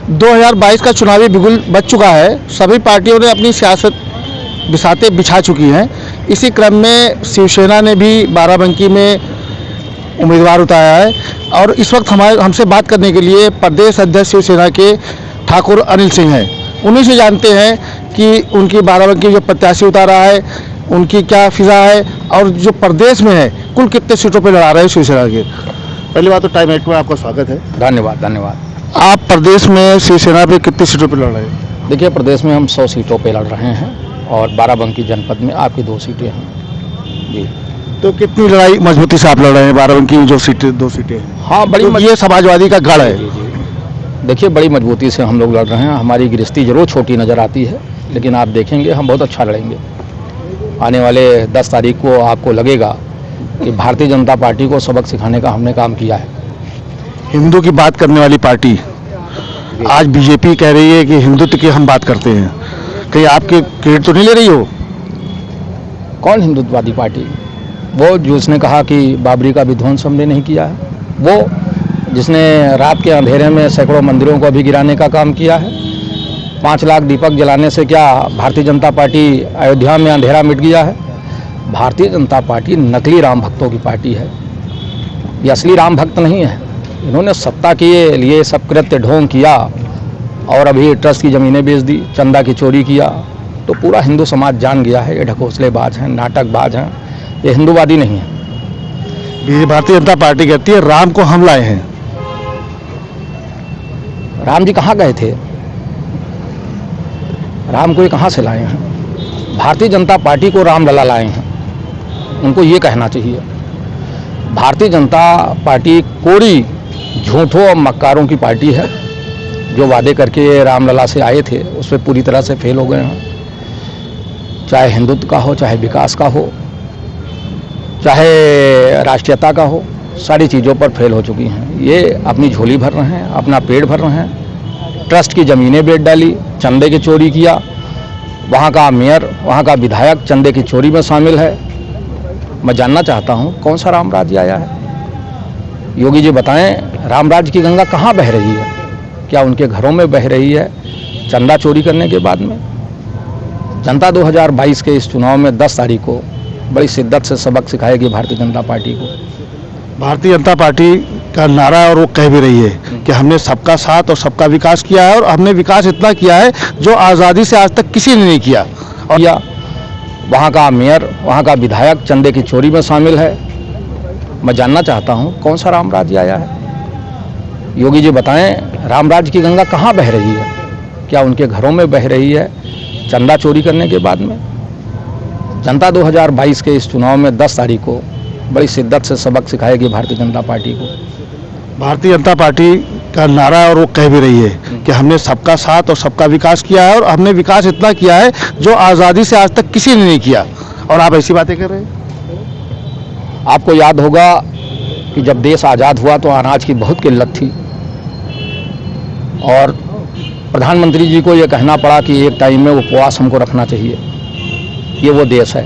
2022 का चुनावी बिगुल बज चुका है। सभी पार्टियों ने अपनी सियासत बिसाते बिछा चुकी हैं। इसी क्रम में शिवसेना ने भी बाराबंकी में उम्मीदवार उतारा है और इस वक्त हमसे बात करने के लिए प्रदेश अध्यक्ष शिवसेना के ठाकुर अनिल सिंह हैं। उन्हीं से जानते हैं कि उनकी बाराबंकी जो प्रत्याशी उतारा है उनकी क्या फिजा है और जो प्रदेश में है कुल कितने सीटों पर लड़ा रहे हैं शिवसेना के। पहली बात तो टाइम 8 में आपका स्वागत है। धन्यवाद। आप प्रदेश में शिवसेना पे कितनी सीटों पर लड़ रहे हैं? देखिए, प्रदेश में हम 100 सीटों पे लड़ रहे हैं और बाराबंकी जनपद में आपकी 2 सीटें हैं जी। तो कितनी लड़ाई मजबूती से आप लड़ रहे हैं? बाराबंकी जो सीटें 2 सीटें, हाँ, बड़ी ये समाजवादी का गढ़ है। जी। देखिए, बड़ी मजबूती से हम लोग लड़ रहे हैं। हमारी गिरफ्ती जरूर छोटी नज़र आती है, लेकिन आप देखेंगे हम बहुत अच्छा लड़ेंगे। आने वाले 10 तारीख को आपको लगेगा कि भारतीय जनता पार्टी को सबक सिखाने का हमने काम किया है। हिंदू की बात करने वाली पार्टी आज बीजेपी कह रही है कि हिंदुत्व की हम बात करते हैं, कहीं आपके क्रेडिट तो नहीं ले रही हो? कौन हिंदुत्ववादी पार्टी? वो जिसने कहा कि बाबरी का विध्वंस हमने नहीं किया है, वो जिसने रात के अंधेरे में सैकड़ों मंदिरों को भी गिराने का काम किया है। 5 लाख दीपक जलाने से क्या भारतीय जनता पार्टी अयोध्या में अंधेरा मिट गया है? भारतीय जनता पार्टी नकली राम भक्तों की पार्टी है, ये असली राम भक्त नहीं है। इन्होंने सत्ता के लिए सब कृत्य ढोंग किया और अभी ट्रस्ट की ज़मीनें बेच दी, चंदा की चोरी किया, तो पूरा हिंदू समाज जान गया है ये ढकोसलेबाज हैं, नाटकबाज हैं, ये हिंदूवादी नहीं है। भारतीय जनता पार्टी कहती है राम को हम लाए हैं। राम जी कहाँ गए थे? राम को ये कहाँ से लाए हैं? भारतीय जनता पार्टी को रामलला लाए हैं, उनको ये कहना चाहिए। भारतीय जनता पार्टी कोरी झूठों और मक्कारों की पार्टी है, जो वादे करके रामलला से आए थे उस पर पूरी तरह से फेल हो गए हैं। चाहे हिंदुत्व का हो, चाहे विकास का हो, चाहे राष्ट्रीयता का हो, सारी चीज़ों पर फेल हो चुकी हैं। ये अपनी झोली भर रहे हैं, अपना पेट भर रहे हैं। ट्रस्ट की ज़मीनें बेच डाली, चंदे की चोरी किया, वहाँ का मेयर, वहाँ का विधायक चंदे की चोरी में शामिल है। मैं जानना चाहता हूँ कौन सा राम राज्य आया है? योगी जी बताएं, राम राज्य की गंगा कहाँ बह रही है? क्या उनके घरों में बह रही है चंदा चोरी करने के बाद में? जनता 2022 के इस चुनाव में 10 तारीख को बड़ी शिद्दत से सबक सिखाएगी भारतीय जनता पार्टी को। भारतीय जनता पार्टी का नारा है और वो कह भी रही है कि हमने सबका साथ और सबका विकास किया है और हमने विकास इतना किया है जो आज़ादी से आज तक किसी ने नहीं किया। और या वहाँ का मेयर, वहाँ का विधायक चंदे की चोरी में शामिल है। मैं जानना चाहता हूँ कौन सा राम राज्य आया है? योगी जी बताएं, राम राज्य की गंगा कहाँ बह रही है? क्या उनके घरों में बह रही है चंदा चोरी करने के बाद में? जनता 2022 के इस चुनाव में 10 तारीख को बड़ी शिद्दत से सबक सिखाएगी भारतीय जनता पार्टी को। भारतीय जनता पार्टी का नारा है और वो कह भी रही है कि हमने सबका साथ और सबका विकास किया है और हमने विकास इतना किया है जो आज़ादी से आज तक किसी ने नहीं किया। और आप ऐसी बातें कर रहे हैं? आपको याद होगा कि जब देश आज़ाद हुआ तो अनाज की बहुत किल्लत थी और प्रधानमंत्री जी को ये कहना पड़ा कि एक टाइम में उपवास हमको रखना चाहिए। ये वो देश है।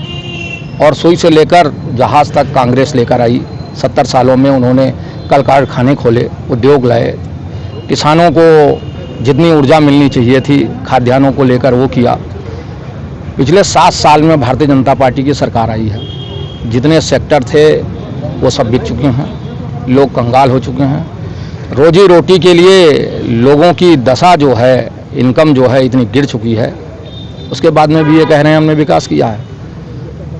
और सुई से लेकर जहाज़ तक कांग्रेस लेकर आई। 70 सालों में उन्होंने कल कारखाने खोले, उद्योग लाए, किसानों को जितनी ऊर्जा मिलनी चाहिए थी खाद्यान्नों को लेकर वो किया। पिछले 7 साल में भारतीय जनता पार्टी की सरकार आई है। जितने सेक्टर थे वो सब बिक चुके हैं, लोग कंगाल हो चुके हैं। रोजी रोटी के लिए लोगों की दशा जो है, इनकम जो है इतनी गिर चुकी है, उसके बाद में भी ये कह रहे हैं हमने विकास किया है।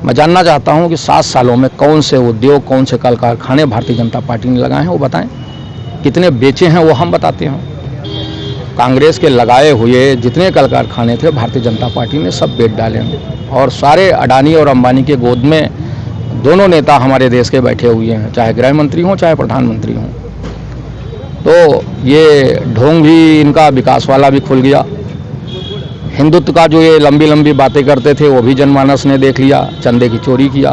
मैं जानना चाहता हूं कि 7 सालों में कौन से उद्योग, कौन से कल कारखाने भारतीय जनता पार्टी ने लगाए हैं वो बताएं। कितने बेचे हैं वो हम बताते हैं। कांग्रेस के लगाए हुए जितने कल कारखाने थे भारतीय जनता पार्टी ने सब बेच डाले हैं और सारे अडानी और अंबानी के गोद में दोनों नेता हमारे देश के बैठे हुए हैं, चाहे गृह मंत्री हों चाहे प्रधानमंत्री हों। तो ये ढोंग भी इनका विकास वाला भी खुल गया। हिंदुत्व का जो ये लंबी लंबी बातें करते थे वो भी जनमानस ने देख लिया, चंदे की चोरी किया।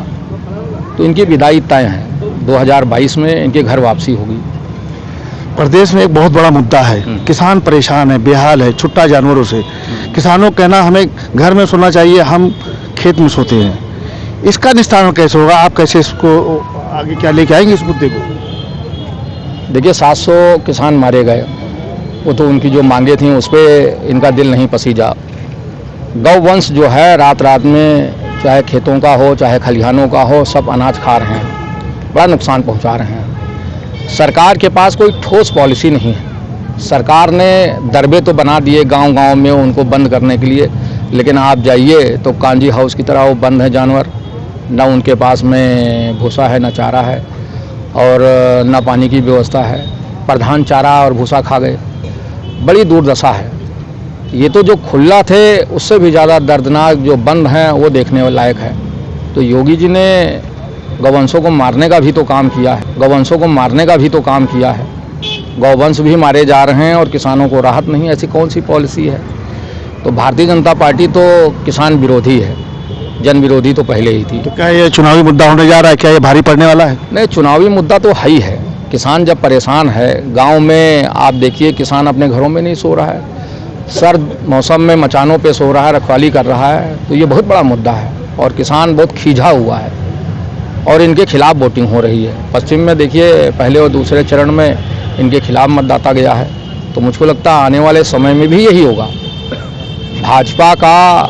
तो इनकी विदाई तय है, 2022 में इनके घर वापसी होगी। प्रदेश में एक बहुत बड़ा मुद्दा है, किसान परेशान है, बेहाल है, छुट्टा जानवरों से। किसानों का कहना हमें घर में सोना चाहिए, हम खेत में सोते हैं। इसका निस्तारण कैसे होगा? आप कैसे इसको आगे क्या लेके आएंगे इस मुद्दे को? देखिए, 700 किसान मारे गए, वो तो उनकी जो मांगे थी उस पर इनका दिल नहीं पसीजा। गौवंश जो है रात रात में चाहे खेतों का हो चाहे खलिहानों का हो सब अनाज खा रहे हैं, बड़ा नुकसान पहुंचा रहे हैं। सरकार के पास कोई ठोस पॉलिसी नहीं है। सरकार ने दरबे तो बना दिए गांव-गांव में उनको बंद करने के लिए, लेकिन आप जाइए तो कांजी हाउस की तरह वो बंद है जानवर, ना उनके पास में भूसा है, ना चारा है और ना पानी की व्यवस्था है। प्रधान चारा और भूसा खा गए, बड़ी दुर्दशा है। ये तो जो खुला थे उससे भी ज़्यादा दर्दनाक जो बंद हैं वो देखने लायक है। तो योगी जी ने गौवंशों को मारने का भी तो काम किया है, गौवंशों को मारने का भी तो काम किया है। गौवंश भी मारे जा रहे हैं और किसानों को राहत नहीं, ऐसी कौन सी पॉलिसी है? तो भारतीय जनता पार्टी तो किसान विरोधी है, जन विरोधी तो पहले ही थी। तो क्या ये चुनावी मुद्दा होने जा रहा है? क्या ये भारी पड़ने वाला है? नहीं, चुनावी मुद्दा तो है ही है। किसान जब परेशान है, गांव में आप देखिए किसान अपने घरों में नहीं सो रहा है, सर्द मौसम में मचानों पे सो रहा है, रखवाली कर रहा है, तो ये बहुत बड़ा मुद्दा है और किसान बहुत खींचा हुआ है और इनके खिलाफ वोटिंग हो रही है। पश्चिम में देखिए पहले और दूसरे चरण में इनके खिलाफ मतदाता गया है, तो मुझको लगता है आने वाले समय में भी यही होगा। भाजपा का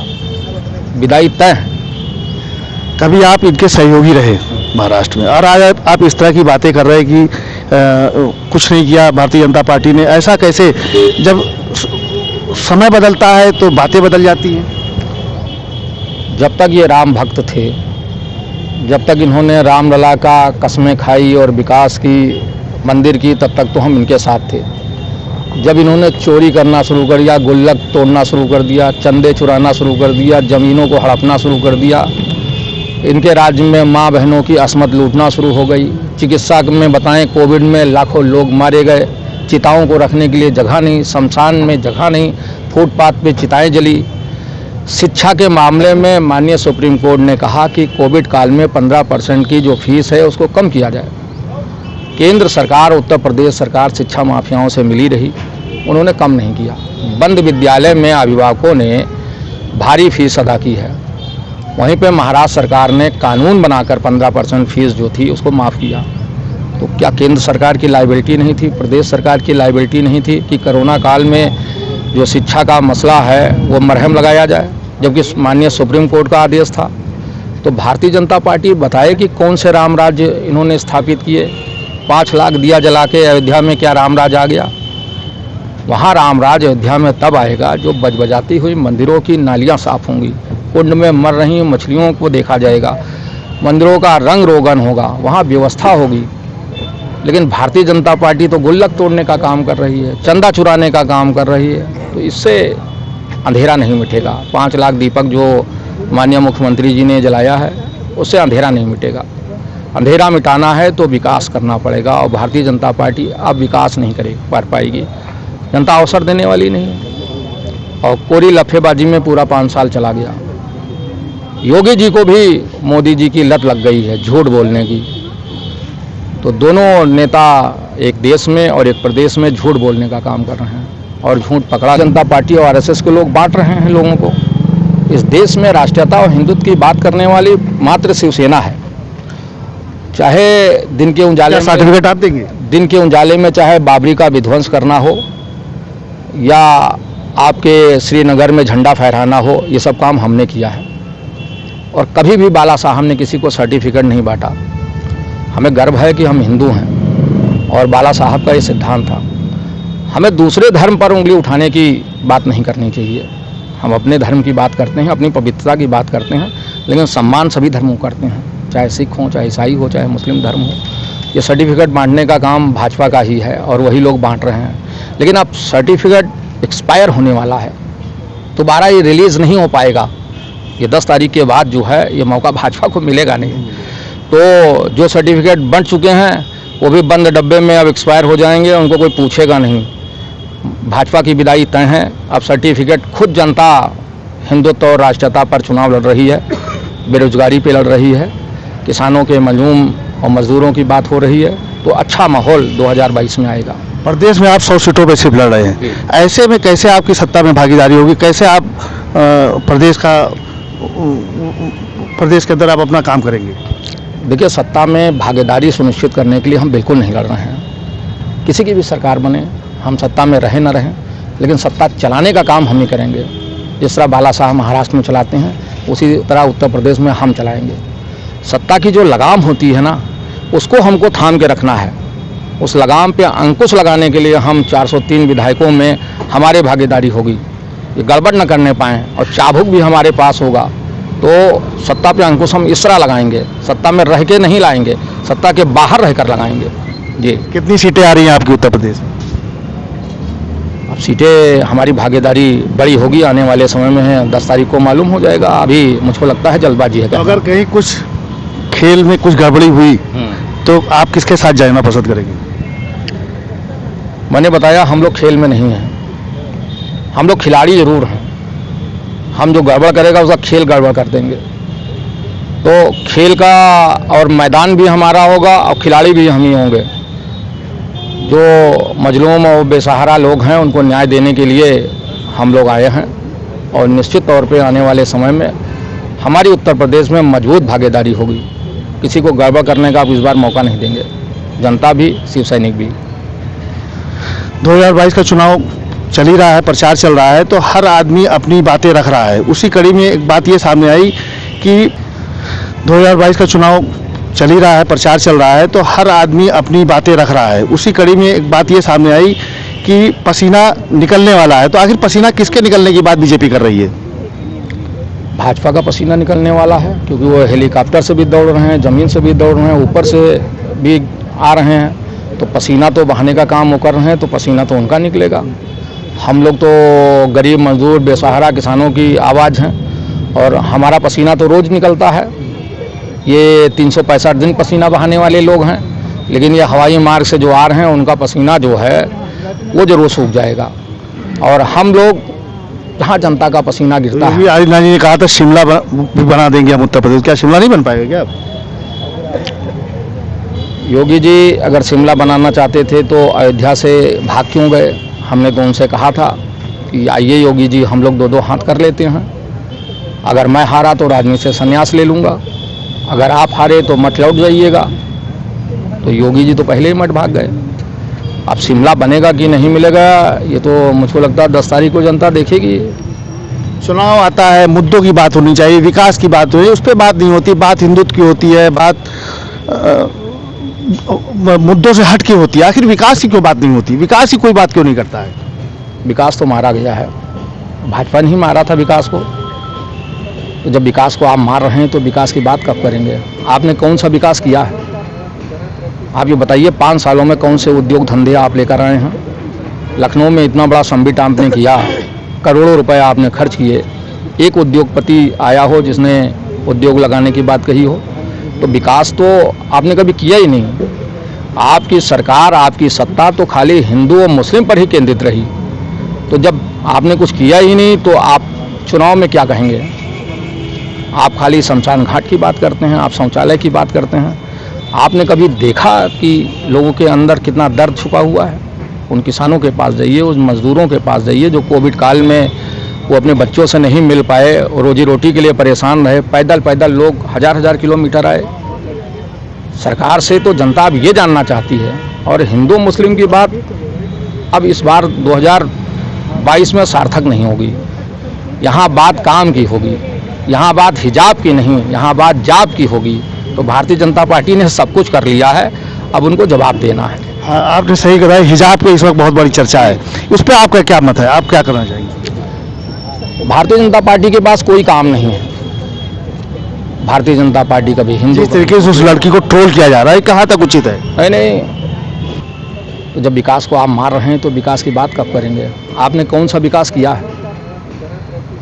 विदाई तय है। कभी आप इनके सहयोगी रहे महाराष्ट्र में और आज आप इस तरह की बातें कर रहे हैं कि कुछ नहीं किया भारतीय जनता पार्टी ने, ऐसा कैसे? जब समय बदलता है तो बातें बदल जाती हैं। जब तक ये राम भक्त थे, जब तक इन्होंने रामलला का कसमें खाई और विकास की, मंदिर की, तब तक तो हम इनके साथ थे। जब इन्होंने चोरी करना शुरू कर दिया, गुल्लक तोड़ना शुरू कर दिया, चंदे चुराना शुरू कर दिया, ज़मीनों को हड़पना शुरू कर दिया, इनके राज्य में माँ बहनों की असमत लूटना शुरू हो गई। चिकित्सा में बताएं, कोविड में लाखों लोग मारे गए, चिताओं को रखने के लिए जगह नहीं, शमशान में जगह नहीं, फुटपाथ पे चिताएं जली। शिक्षा के मामले में माननीय सुप्रीम कोर्ट ने कहा कि कोविड काल में 15% की जो फीस है उसको कम किया जाए। केंद्र सरकार, उत्तर प्रदेश सरकार शिक्षा माफियाओं से मिली रही, उन्होंने कम नहीं किया। बंद विद्यालय में अभिभावकों ने भारी फीस अदा की है। वहीं पे महाराष्ट्र सरकार ने कानून बनाकर 15% फीस जो थी उसको माफ़ किया। तो क्या केंद्र सरकार की लायबिलिटी नहीं थी, प्रदेश सरकार की लायबिलिटी नहीं थी कि कोरोना काल में जो शिक्षा का मसला है वो मरहम लगाया जाए, जबकि माननीय सुप्रीम कोर्ट का आदेश था? तो भारतीय जनता पार्टी बताए कि कौन से राम राज्य इन्होंने स्थापित किए। 5 लाख दिया जला के अयोध्या में क्या राम राज आ गया? वहाँ राम राज अयोध्या में तब आएगा जो बजबजाती हुई मंदिरों की नालियाँ साफ होंगी, कुंड में मर रही मछलियों को देखा जाएगा, मंदिरों का रंग रोगन होगा, वहाँ व्यवस्था होगी। लेकिन भारतीय जनता पार्टी तो गुल्लक तोड़ने का काम कर रही है, चंदा चुराने का काम कर रही है। तो इससे अंधेरा नहीं मिटेगा। 5 लाख दीपक जो माननीय मुख्यमंत्री जी ने जलाया है उससे अंधेरा नहीं मिटेगा। अंधेरा मिटाना है तो विकास करना पड़ेगा और भारतीय जनता पार्टी अब विकास नहीं कर पाएगी। जनता अवसर देने वाली नहीं है और कोरी लफेबाजी में पूरा 5 साल चला गया। योगी जी को भी मोदी जी की लत लग गई है झूठ बोलने की। तो दोनों नेता एक देश में और एक प्रदेश में झूठ बोलने का काम कर रहे हैं और झूठ पकड़ा। जनता पार्टी और आरएसएस के लोग बांट रहे हैं लोगों को। इस देश में राष्ट्रीयता और हिंदुत्व की बात करने वाली मात्र शिवसेना है। चाहे दिन के उजाले में सर्टिफिकेट आप देंगे, दिन के उजाले में चाहे बाबरी का विध्वंस करना हो या आपके श्रीनगर में झंडा फहराना हो, ये सब काम हमने किया है और कभी भी बाला साहब ने किसी को सर्टिफिकेट नहीं बांटा। हमें गर्व है कि हम हिंदू हैं और बाला साहब का ये सिद्धांत था। हमें दूसरे धर्म पर उंगली उठाने की बात नहीं करनी चाहिए। हम अपने धर्म की बात करते हैं, अपनी पवित्रता की बात करते हैं, लेकिन सम्मान सभी धर्मों को करते हैं, चाहे सिख हो, चाहे ईसाई हो, चाहे मुस्लिम धर्म हो। ये सर्टिफिकेट बांटने का काम भाजपा का ही है और वही लोग बांट रहे हैं। लेकिन अब सर्टिफिकेट एक्सपायर होने वाला है, दोबारा ये रिलीज़ नहीं हो पाएगा। ये 10 तारीख के बाद जो है ये मौका भाजपा को मिलेगा नहीं। तो जो सर्टिफिकेट बन चुके हैं वो भी बंद डब्बे में अब एक्सपायर हो जाएंगे, उनको कोई पूछेगा नहीं। भाजपा की विदाई तय है। अब सर्टिफिकेट खुद जनता हिंदुत्व और राष्ट्रीयता पर चुनाव लड़ रही है, बेरोजगारी पे लड़ रही है, किसानों के मजलूम और मजदूरों की बात हो रही है। तो अच्छा माहौल 2022 में आएगा। प्रदेश में आप 100 सीटों पे सिर्फ लड़ रहे हैं, ऐसे में कैसे आपकी सत्ता में भागीदारी होगी? कैसे आप प्रदेश के अंदर आप अपना काम करेंगे? देखिए, सत्ता में भागीदारी सुनिश्चित करने के लिए हम बिल्कुल नहीं लड़ रहे हैं। किसी की भी सरकार बने, हम सत्ता में रहें न रहें, लेकिन सत्ता चलाने का काम हम ही करेंगे। जिस तरह बाला साहब महाराष्ट्र में चलाते हैं, उसी तरह उत्तर प्रदेश में हम चलाएंगे। सत्ता की जो लगाम होती है ना, उसको हमको थाम के रखना है। उस लगाम पे अंकुश लगाने के लिए हम 403 विधायकों में हमारी भागीदारी होगी, ये गड़बड़ न करने पाएँ, और चाबुक भी हमारे पास होगा। तो सत्ता पे अंकुश हम इस तरह लगाएंगे, सत्ता में रह के नहीं लाएंगे, सत्ता के बाहर रहकर लगाएंगे। जी। कितनी सीटें आ रही हैं आपकी उत्तर प्रदेश में? अब सीटें हमारी भागीदारी बड़ी होगी, आने वाले समय में है, 10 तारीख को मालूम हो जाएगा। अभी मुझको लगता है जल्दबाजी है। तो अगर कहीं कुछ खेल में कुछ गड़बड़ी हुई तो आप किसके साथ जाना पसंद करेंगे? मैंने बताया, हम लोग खेल में नहीं हैं, हम लोग खिलाड़ी जरूर हैं। हम जो गड़बड़ करेगा उसका खेल गड़बड़ कर देंगे। तो खेल का और मैदान भी हमारा होगा और खिलाड़ी भी हम ही होंगे। जो मजलूम और बेसहारा लोग हैं उनको न्याय देने के लिए हम लोग आए हैं, और निश्चित तौर पे आने वाले समय में हमारी उत्तर प्रदेश में मजबूत भागीदारी होगी। किसी को गड़बड़ करने का आप इस बार मौका नहीं देंगे, जनता भी, शिव सैनिक भी। 2022 का चुनाव चल ही रहा है, प्रचार चल रहा है, तो हर आदमी अपनी बातें रख रहा है। उसी कड़ी में एक बात ये सामने आई कि 2022 का चुनाव चल ही रहा है, प्रचार चल रहा है, तो हर आदमी अपनी बातें रख रहा है। उसी कड़ी में एक बात ये सामने आई कि पसीना निकलने वाला है। तो आखिर पसीना किसके निकलने की बात बीजेपी कर रही है? भाजपा का पसीना निकलने वाला है, क्योंकि वो हेलीकॉप्टर से भी दौड़ रहे हैं, ज़मीन से भी दौड़ रहे हैं, ऊपर से भी आ रहे हैं। तो पसीना तो बहाने का काम वो कर रहे हैं, तो पसीना तो उनका निकलेगा। हम लोग तो गरीब मजदूर बेसहारा किसानों की आवाज़ हैं, और हमारा पसीना तो रोज़ निकलता है। ये 365 दिन पसीना बहाने वाले लोग हैं, लेकिन ये हवाई मार्ग से जो आ रहे हैं उनका पसीना जो है वो जरूर सूख जाएगा। और हम लोग जहाँ जनता का पसीना गिरता है। आदित्यनाथ जी ने कहा था शिमला भी बना देंगे हम उत्तर प्रदेश, क्या शिमला नहीं बन पाएगा क्या? योगी जी अगर शिमला बनाना चाहते थे तो अयोध्या से भाग क्यों गए? हमने तो उनसे कहा था कि आइए योगी जी, हम लोग 2-2 हाथ कर लेते हैं। अगर मैं हारा तो राजनीति से संन्यास ले लूँगा, अगर आप हारे तो मठ लौट जाइएगा। तो योगी जी तो पहले ही मठ भाग गए। अब शिमला बनेगा कि नहीं मिलेगा, ये तो मुझको लगता है 10 तारीख को जनता देखेगी। चुनाव आता है, मुद्दों की बात होनी चाहिए, विकास की बात होनी, उस पर बात नहीं होती, बात हिंदुत्व की होती है, बात मुद्दों से हट के होती है। आखिर विकास की क्यों बात नहीं होती? विकास की कोई बात क्यों नहीं करता है? विकास तो मारा गया है, भाजपा ने ही मारा था विकास को। तो जब विकास को आप मार रहे हैं तो विकास की बात कब करेंगे? आपने कौन सा विकास किया है? आप ये बताइए, 5 सालों में कौन से उद्योग धंधे आप लेकर आए हैं? लखनऊ में इतना बड़ा संबिट आपने किया, करोड़ों रुपए आपने खर्च किए, एक उद्योगपति आया हो जिसने उद्योग लगाने की बात कही हो? तो विकास तो आपने कभी किया ही नहीं। आपकी सरकार, आपकी सत्ता तो खाली हिंदू और मुस्लिम पर ही केंद्रित रही। तो जब आपने कुछ किया ही नहीं तो आप चुनाव में क्या कहेंगे? आप खाली शमशान घाट की बात करते हैं, आप शौचालय की बात करते हैं। आपने कभी देखा कि लोगों के अंदर कितना दर्द छुपा हुआ है? उन किसानों के पास जाइए, उन मजदूरों के पास जाइए जो कोविड काल में वो अपने बच्चों से नहीं मिल पाए, रोजी रोटी के लिए परेशान रहे, पैदल पैदल लोग हजार किलोमीटर आए। सरकार से तो जनता अब ये जानना चाहती है। और हिंदू मुस्लिम की बात अब इस बार 2022 में सार्थक नहीं होगी। यहाँ बात काम की होगी, यहाँ बात हिजाब की नहीं, यहाँ बात जाब की होगी। तो भारतीय जनता पार्टी ने सब कुछ कर लिया है, अब उनको जवाब देना है। हाँ, आपने सही कहा, हिजाब पे इस वक्त बहुत बड़ी चर्चा है, उस पर आपका क्या मत है? आप क्या करना चाहेंगे? भारतीय जनता पार्टी के पास कोई काम नहीं है। भारतीय जनता पार्टी कभी हिंदू, जिस तरीके से उस लड़की को ट्रोल किया जा रहा है, कहाँ तक उचित है? नहीं। तो जब विकास को आप मार रहे हैं तो विकास की बात कब करेंगे? आपने कौन सा विकास किया है?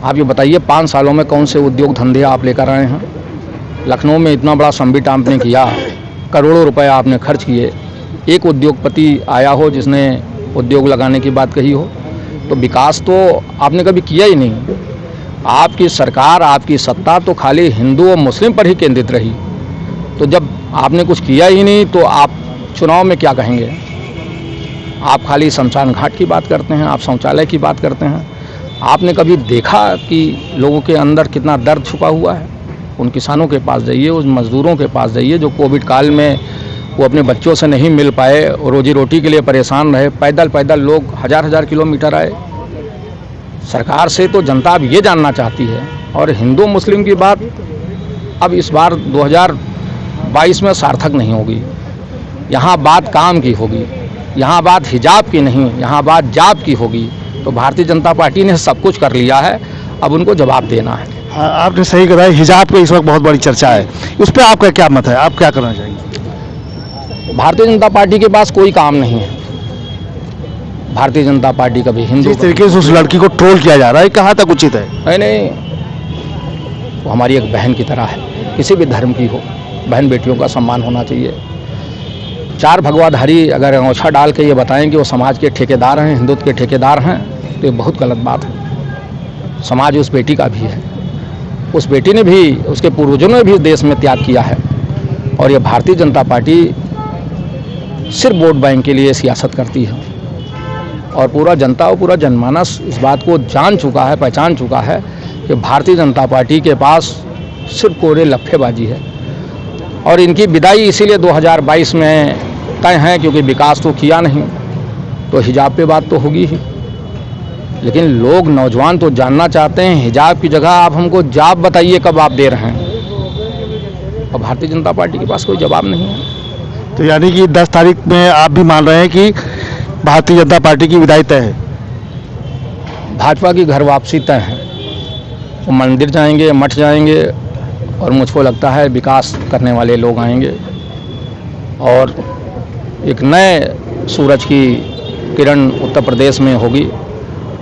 आप ये बताइए, 5 सालों में कौन से उद्योग धंधे आप लेकर आए हैं? लखनऊ में इतना बड़ा संबिट आपने किया, करोड़ों रुपए आपने खर्च किए, एक उद्योगपति आया हो जिसने उद्योग लगाने की बात कही हो? तो विकास तो आपने कभी किया ही नहीं। आपकी सरकार, आपकी सत्ता तो खाली हिंदू और मुस्लिम पर ही केंद्रित रही। तो जब आपने कुछ किया ही नहीं तो आप चुनाव में क्या कहेंगे? आप खाली शमशान घाट की बात करते हैं, आप शौचालय की बात करते हैं। आपने कभी देखा कि लोगों के अंदर कितना दर्द छुपा हुआ है? उन किसानों के पास जाइए, उन मजदूरों के पास जाइए जो कोविड काल में वो अपने बच्चों से नहीं मिल पाए, रोजी रोटी के लिए परेशान रहे, पैदल पैदल लोग हजार हजार किलोमीटर आए। सरकार से तो जनता अब ये जानना चाहती है। और हिंदू मुस्लिम की बात अब इस बार 2022 में सार्थक नहीं होगी। यहाँ बात काम की होगी, यहाँ बात हिजाब की नहीं, यहाँ बात जाप की होगी। तो भारतीय जनता पार्टी ने सब कुछ कर लिया है, अब उनको जवाब देना है। हाँ, आपने सही कहा, हिजाब पे इस वक्त बहुत बड़ी चर्चा है, उस पर आपका क्या मत है, आप क्या करना चाहेंगे? भारतीय जनता पार्टी के पास कोई काम नहीं है। भारतीय जनता पार्टी कभी हिंदू, जिस तरीके से उस लड़की को ट्रोल किया जा रहा है, कहाँ तक उचित है? नहीं, वो हमारी एक बहन की तरह है, किसी भी धर्म की हो, बहन बेटियों का सम्मान होना चाहिए। चार भगवाधारी अगर अंगूठा डाल के ये बताएं कि वो समाज के ठेकेदार हैं, हिंदुत्व के ठेकेदार हैं, तो ये बहुत गलत बात है। समाज उस बेटी का भी है, उस बेटी ने भी, उसके पूर्वजों ने भी देश में त्याग किया है। और ये भारतीय जनता पार्टी सिर्फ वोट बैंक के लिए सियासत करती है। और पूरा जनता और पूरा जनमानस इस बात को जान चुका है, पहचान चुका है कि भारतीय जनता पार्टी के पास सिर्फ कोरे लफ्फेबाजी है। और इनकी विदाई इसीलिए 2022 में तय है क्योंकि विकास तो किया नहीं, तो हिजाब पे बात तो होगी ही। लेकिन लोग, नौजवान तो जानना चाहते हैं हिजाब की जगह आप हमको जाप बताइए कब आप दे रहे हैं। और भारतीय जनता पार्टी के पास कोई जवाब नहीं है। तो यानी कि 10 तारीख में आप भी मान रहे हैं कि भारतीय जनता पार्टी की विदाई तय है? भाजपा की घर वापसी तय है। वो मंदिर जाएंगे, मठ जाएंगे, और मुझको लगता है विकास करने वाले लोग आएंगे और एक नए सूरज की किरण उत्तर प्रदेश में होगी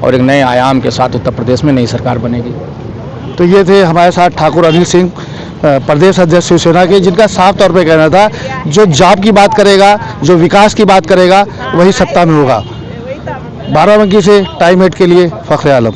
और एक नए आयाम के साथ उत्तर प्रदेश में नई सरकार बनेगी। तो ये थे हमारे साथ ठाकुर अनिल सिंह, प्रदेश अध्यक्ष शिवसेना के, जिनका साफ तौर पे कहना था जो जॉब की बात करेगा, जो विकास की बात करेगा, वही सत्ता में होगा। बाराबंकी से टाइम 8 के लिए फखरे आलम।